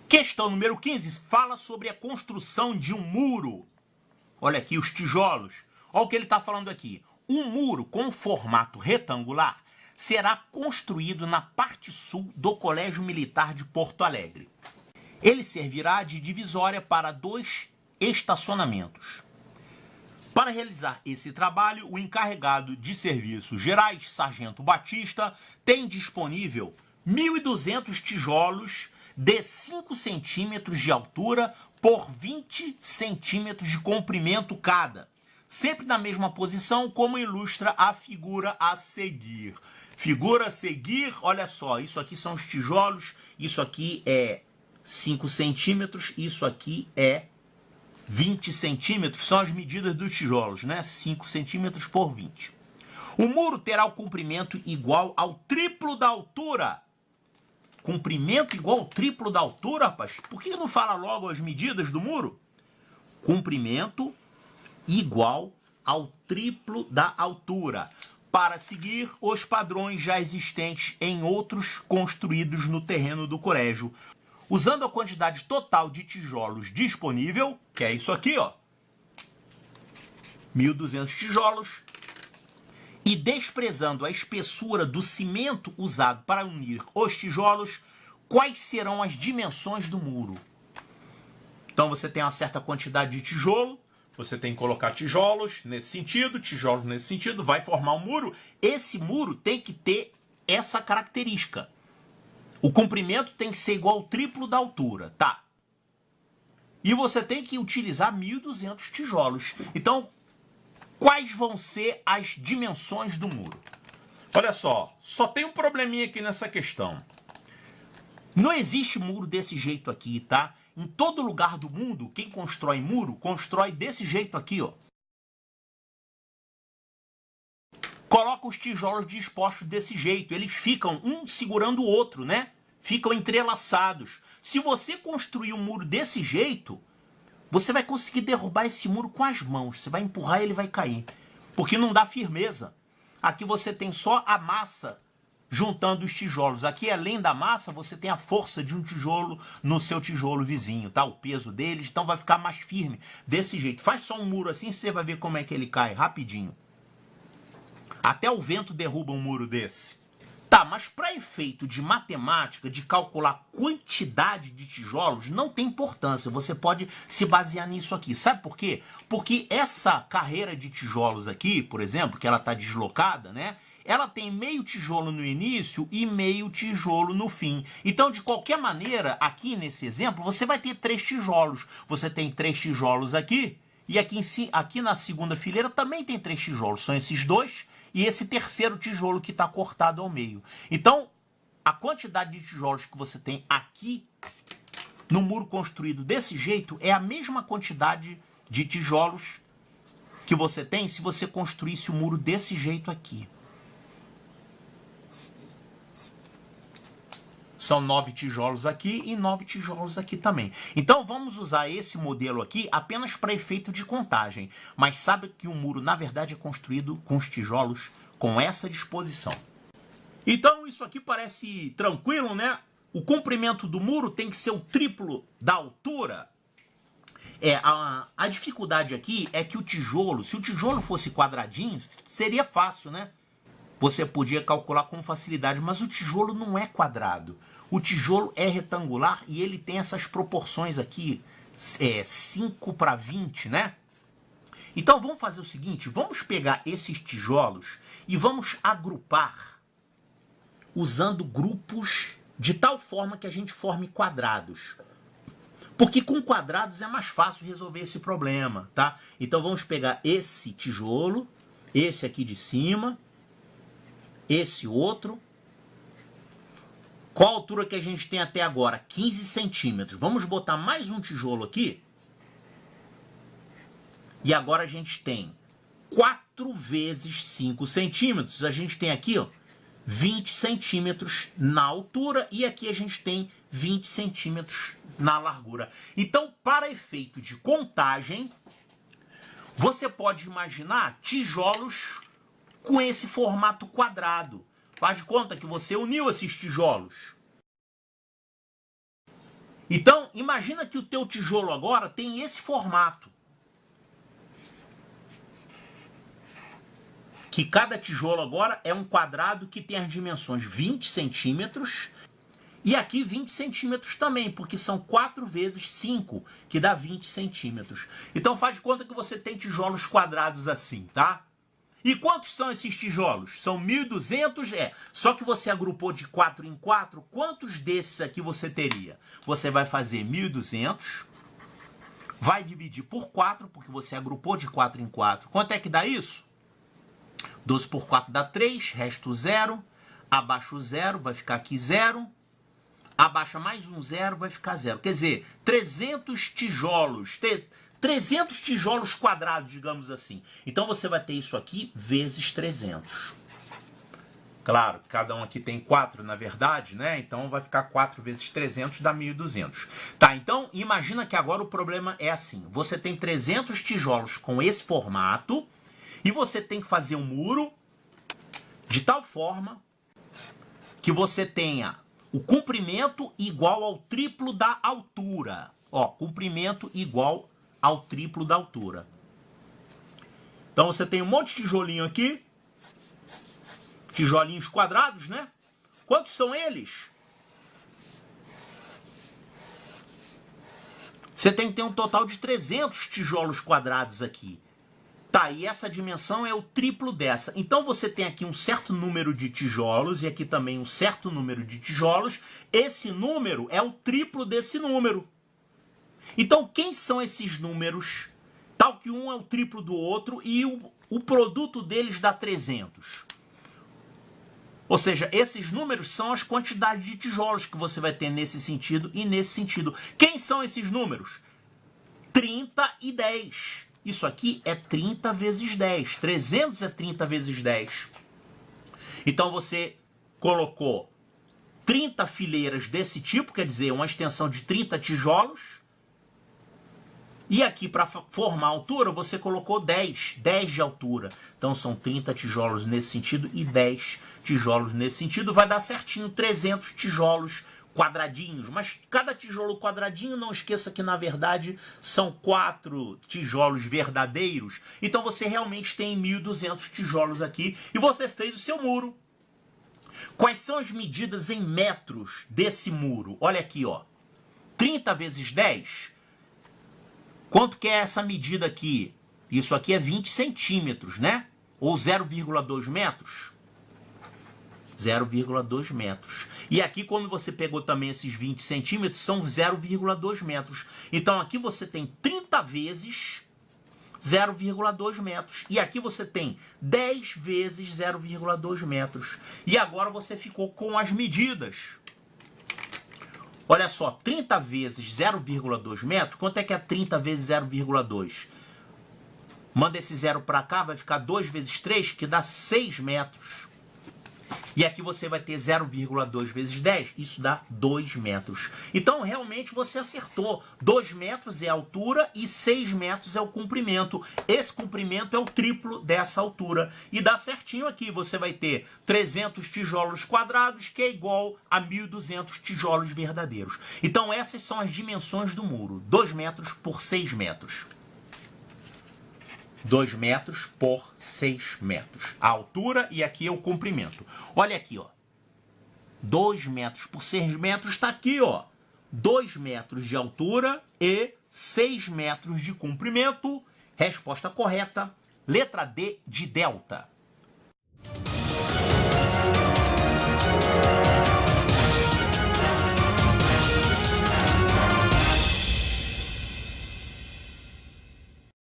Questão número 15 fala sobre a construção de um muro. Olha aqui os tijolos. Olha o que ele está falando aqui. Um muro com formato retangular será construído na parte sul do Colégio Militar de Porto Alegre. Ele servirá de divisória para 2 estacionamentos. Para realizar esse trabalho, o encarregado de serviços gerais, Sargento Batista, tem disponível 1.200 tijolos de 5 centímetros de altura por 20 centímetros de comprimento cada, sempre na mesma posição, como ilustra a figura a seguir. Figura a seguir, olha só, isso aqui são os tijolos, isso aqui é 5 centímetros, isso aqui é 20 centímetros, são as medidas dos tijolos, né? 5 centímetros por 20. O muro terá o comprimento igual ao triplo da altura. Comprimento igual ao triplo da altura, rapaz? Por que não fala logo as medidas do muro? Comprimento igual ao triplo da altura, para seguir os padrões já existentes em outros construídos no terreno do colégio, usando a quantidade total de tijolos disponível, que é isso aqui, ó, 1.200 tijolos, e desprezando a espessura do cimento usado para unir os tijolos, quais serão as dimensões do muro? Então você tem uma certa quantidade de tijolo, você tem que colocar tijolos nesse sentido, vai formar um muro. Esse muro tem que ter essa característica. O comprimento tem que ser igual ao triplo da altura, tá? E você tem que utilizar 1.200 tijolos. Então, quais vão ser as dimensões do muro? Olha só tem um probleminha aqui nessa questão. Não existe muro desse jeito aqui, tá? Em todo lugar do mundo, quem constrói muro, constrói desse jeito aqui, ó. Coloca os tijolos dispostos desse jeito. Eles ficam um segurando o outro, né? Ficam entrelaçados. Se você construir um muro desse jeito, você vai conseguir derrubar esse muro com as mãos. Você vai empurrar e ele vai cair. Porque não dá firmeza. Aqui você tem só a massa juntando os tijolos. Aqui, além da massa, você tem a força de um tijolo no seu tijolo vizinho, tá? O peso deles, então vai ficar mais firme. Desse jeito. Faz só um muro assim, você vai ver como é que ele cai, rapidinho. Até o vento derruba um muro desse. Tá, mas para efeito de matemática, de calcular quantidade de tijolos, não tem importância. Você pode se basear nisso aqui. Sabe por quê? Porque essa carreira de tijolos aqui, por exemplo, que ela está deslocada, né? Ela tem meio tijolo no início e meio tijolo no fim. Então, de qualquer maneira, aqui nesse exemplo, você vai ter 3 tijolos. Você tem 3 tijolos aqui, e aqui na segunda fileira também tem 3 tijolos. São esses 2 e esse terceiro tijolo que está cortado ao meio. Então, a quantidade de tijolos que você tem aqui no muro construído desse jeito é a mesma quantidade de tijolos que você tem se você construísse o muro desse jeito aqui. São 9 tijolos aqui e 9 tijolos aqui também. Então vamos usar esse modelo aqui apenas para efeito de contagem. Mas sabe que o muro na verdade é construído com os tijolos com essa disposição. Então isso aqui parece tranquilo, né? O comprimento do muro tem que ser o triplo da altura. A dificuldade aqui é que o tijolo, se o tijolo fosse quadradinho, seria fácil, né? Você podia calcular com facilidade, mas o tijolo não é quadrado. O tijolo é retangular e ele tem essas proporções aqui, 5 para 20, né? Então vamos fazer o seguinte, vamos pegar esses tijolos e vamos agrupar usando grupos de tal forma que a gente forme quadrados. Porque com quadrados é mais fácil resolver esse problema, tá? Então vamos pegar esse tijolo, esse aqui de cima, esse outro. Qual a altura que a gente tem até agora? 15 centímetros. Vamos botar mais um tijolo aqui. E agora a gente tem 4 vezes 5 centímetros. A gente tem aqui, ó, 20 centímetros na altura. E aqui a gente tem 20 centímetros na largura. Então, para efeito de contagem, você pode imaginar tijolos com esse formato quadrado. Faz de conta que você uniu esses tijolos. Então, imagina que o teu tijolo agora tem esse formato. Que cada tijolo agora é um quadrado que tem as dimensões 20 centímetros e aqui 20 centímetros também, porque são 4 vezes 5, que dá 20 centímetros. Então faz de conta que você tem tijolos quadrados assim, tá? E quantos são esses tijolos? São 1.200, só que você agrupou de 4 em 4, quantos desses aqui você teria? Você vai fazer 1.200, vai dividir por 4, porque você agrupou de 4 em 4. Quanto é que dá isso? 12 por 4 dá 3, resto 0, abaixa o 0, vai ficar aqui 0, abaixa mais um 0, vai ficar 0. Quer dizer, 300 tijolos, 300 tijolos quadrados, digamos assim. Então você vai ter isso aqui vezes 300. Claro, cada um aqui tem 4, na verdade, né? Então vai ficar 4 vezes 300, dá 1.200. Tá, então imagina que agora o problema é assim. Você tem 300 tijolos com esse formato e você tem que fazer um muro de tal forma que você tenha o comprimento igual ao triplo da altura. Ó, comprimento igual ao triplo da altura. Então você tem um monte de tijolinho aqui. Tijolinhos quadrados, né? Quantos são eles? Você tem que ter um total de 300 tijolos quadrados aqui. Tá, e essa dimensão é o triplo dessa. Então você tem aqui um certo número de tijolos e aqui também um certo número de tijolos. Esse número é o triplo desse número. Então quem são esses números? Tal que um é o triplo do outro e o produto deles dá 300. Ou seja, esses números são as quantidades de tijolos que você vai ter nesse sentido e nesse sentido. Quem são esses números? 30 e 10. Isso aqui é 30 vezes 10. 300 é 30 vezes 10. Então você colocou 30 fileiras desse tipo, quer dizer, uma extensão de 30 tijolos. E aqui, para formar a altura, você colocou 10 de altura. Então são 30 tijolos nesse sentido e 10 tijolos nesse sentido. Vai dar certinho 300 tijolos quadradinhos, mas cada tijolo quadradinho, não esqueça que na verdade são 4 tijolos verdadeiros, então você realmente tem 1.200 tijolos aqui e você fez o seu muro. Quais são as medidas em metros desse muro? Olha aqui, ó, 30 vezes 10, quanto que é essa medida aqui? Isso aqui é 20 centímetros, né? Ou 0,2 metros? 0,2 metros. E aqui, quando você pegou também esses 20 centímetros, são 0,2 metros. Então, aqui você tem 30 vezes 0,2 metros. E aqui você tem 10 vezes 0,2 metros. E agora você ficou com as medidas. Olha só, 30 vezes 0,2 metros, quanto é que é 30 vezes 0,2? Manda esse 0 para cá, vai ficar 2 vezes 3, que dá 6 metros. E aqui você vai ter 0,2 vezes 10, isso dá 2 metros. Então, realmente, você acertou. 2 metros é a altura e 6 metros é o comprimento. Esse comprimento é o triplo dessa altura. E dá certinho aqui. Você vai ter 300 tijolos quadrados, que é igual a 1.200 tijolos verdadeiros. Então, essas são as dimensões do muro. 2 metros por 6 metros. 2 metros por 6 metros. A altura e aqui é o comprimento. Olha aqui, ó. 2 metros por 6 metros está aqui, ó. 2 metros de altura e 6 metros de comprimento. Resposta correta, letra D de delta.